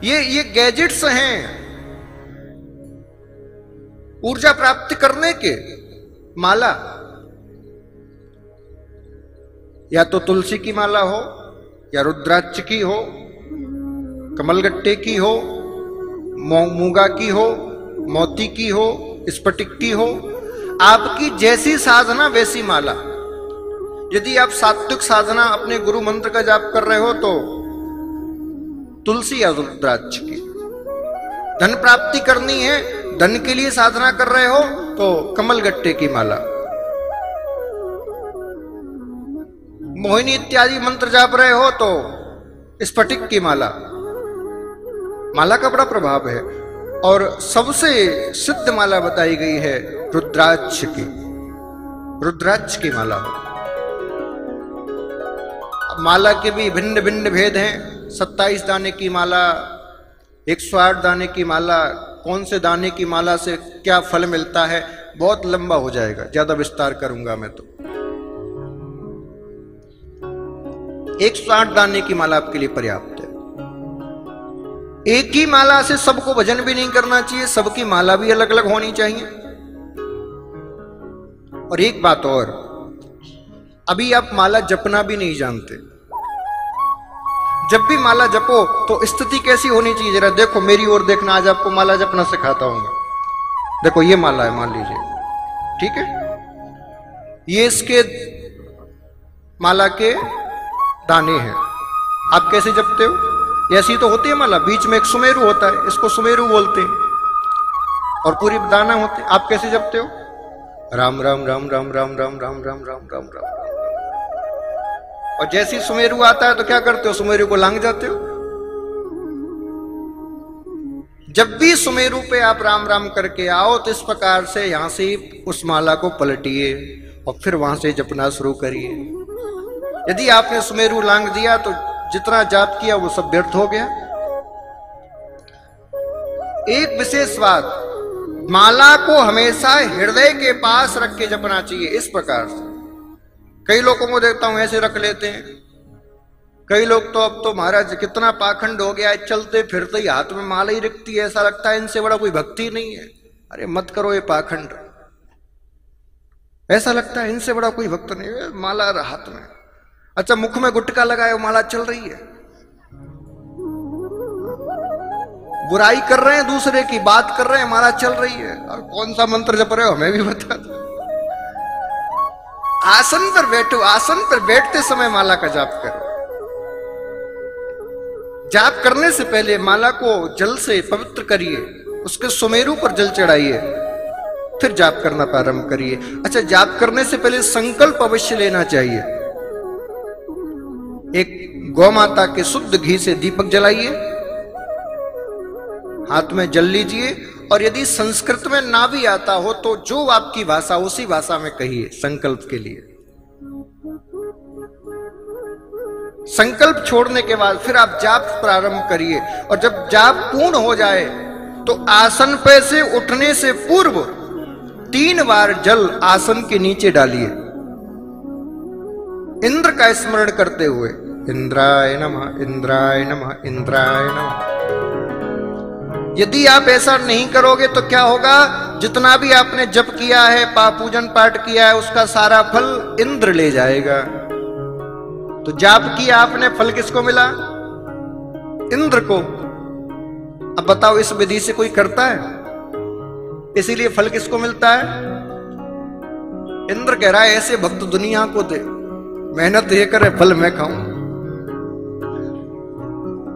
ये गैजेट्स हैं ऊर्जा प्राप्ति करने के। माला या तो तुलसी की माला हो, या रुद्राक्ष की हो, कमलगट्टे की हो, मूंगा की हो, मोती की हो, स्फटिक की हो, आपकी जैसी साधना वैसी माला। यदि आप सात्विक साधना अपने गुरु मंत्र का जाप कर रहे हो तो तुलसी या रुद्राक्ष की। धन प्राप्ति करनी है, धन के लिए साधना कर रहे हो तो कमलगट्टे की माला। मोहिनी इत्यादि मंत्र जाप रहे हो तो स्फटिक की माला। माला का बड़ा प्रभाव है और सबसे सिद्ध माला बताई गई है रुद्राक्ष की। रुद्राक्ष की माला हो। माला के भी भिन्न भिन्न भेद हैं। 27 दाने की माला, 108 दाने की माला, कौन से दाने की माला से क्या फल मिलता है, बहुत लंबा हो जाएगा, ज्यादा विस्तार करूंगा मैं तो। 108 दाने की माला आपके लिए पर्याप्त है। एक ही माला से सबको भजन भी नहीं करना चाहिए, सबकी माला भी अलग अलग होनी चाहिए। और एक बात और, अभी आप माला जपना भी नहीं जानते। जब भी माला जपो तो स्थिति कैसी होनी चाहिए, जरा देखो, मेरी ओर देखना, आज आपको माला जपना सिखाता हूं। देखो ये माला है, मान लीजिए, ठीक है, ये इसके माला के दाने हैं। आप कैसे जपते हो? ऐसी तो होती है माला, बीच में एक सुमेरु होता है, इसको सुमेरु बोलते हैं, और पूरी दाना होते हैं। आप कैसे जपते हो? राम राम राम राम राम राम राम राम राम राम राम। और जैसी सुमेरु आता है तो क्या करते हो? सुमेरु को लांग जाते हो। जब भी सुमेरु पे आप राम राम करके आओ तो इस प्रकार से यहां से उस माला को पलटिए और फिर वहां से जपना शुरू करिए। यदि आपने सुमेरु लांग दिया तो जितना जाप किया वो सब व्यर्थ हो गया। एक विशेष बात, माला को हमेशा हृदय के पास रख के जपना चाहिए, इस प्रकार से। कई लोगों को देखता हूं ऐसे रख लेते हैं। कई लोग तो अब तो महाराज कितना पाखंड हो गया है, चलते फिरते ही हाथ में माला ही रखती है, ऐसा लगता है इनसे बड़ा कोई भक्ति नहीं है। अरे मत करो ये पाखंड, ऐसा लगता है इनसे बड़ा कोई भक्त नहीं है, माला हाथ में। अच्छा, मुख में गुटखा लगाए, माला चल रही है। बुराई कर रहे हैं, दूसरे की बात कर रहे हैं, माला चल रही है। और कौन सा मंत्र जप रहे हो हमें भी बता दो। आसन पर बैठो, आसन पर बैठते समय माला का जाप करो। जाप करने से पहले माला को जल से पवित्र करिए, उसके सुमेरु पर जल चढ़ाइए, फिर जाप करना प्रारंभ करिए। अच्छा, जाप करने से पहले संकल्प अवश्य लेना चाहिए। एक गौ माता के शुद्ध घी से दीपक जलाइए, हाथ में जल लीजिए, और यदि संस्कृत में ना भी आता हो तो जो आपकी भाषा उसी भाषा में कहिए संकल्प के लिए। संकल्प छोड़ने के बाद फिर आप जाप प्रारंभ करिए, और जब जाप पूर्ण हो जाए तो आसन पे से उठने से पूर्व 3 बार जल आसन के नीचे डालिए, इंद्र का स्मरण करते हुए, इंद्राय नमः इंद्राय नमः इंद्राय नमः। यदि आप ऐसा नहीं करोगे तो क्या होगा? जितना भी आपने जप किया है, पूजन पाठ किया है, उसका सारा फल इंद्र ले जाएगा। तो जाप किया आपने, फल किसको मिला? इंद्र को। अब बताओ, इस विधि से कोई करता है? इसीलिए फल किसको मिलता है? इंद्र कह रहा है ऐसे भक्त दुनिया को दे, मेहनत ये करे, फल मैं खाऊं।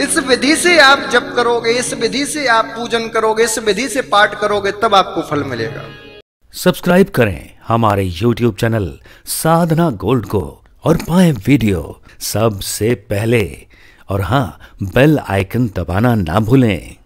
इस विधि से आप जप करोगे, इस विधि से आप पूजन करोगे, इस विधि से पाठ करोगे, तब आपको फल मिलेगा। सब्सक्राइब करें हमारे YouTube चैनल साधना गोल्ड को और पाएं वीडियो सबसे पहले। और हाँ, बेल आइकन दबाना ना भूलें।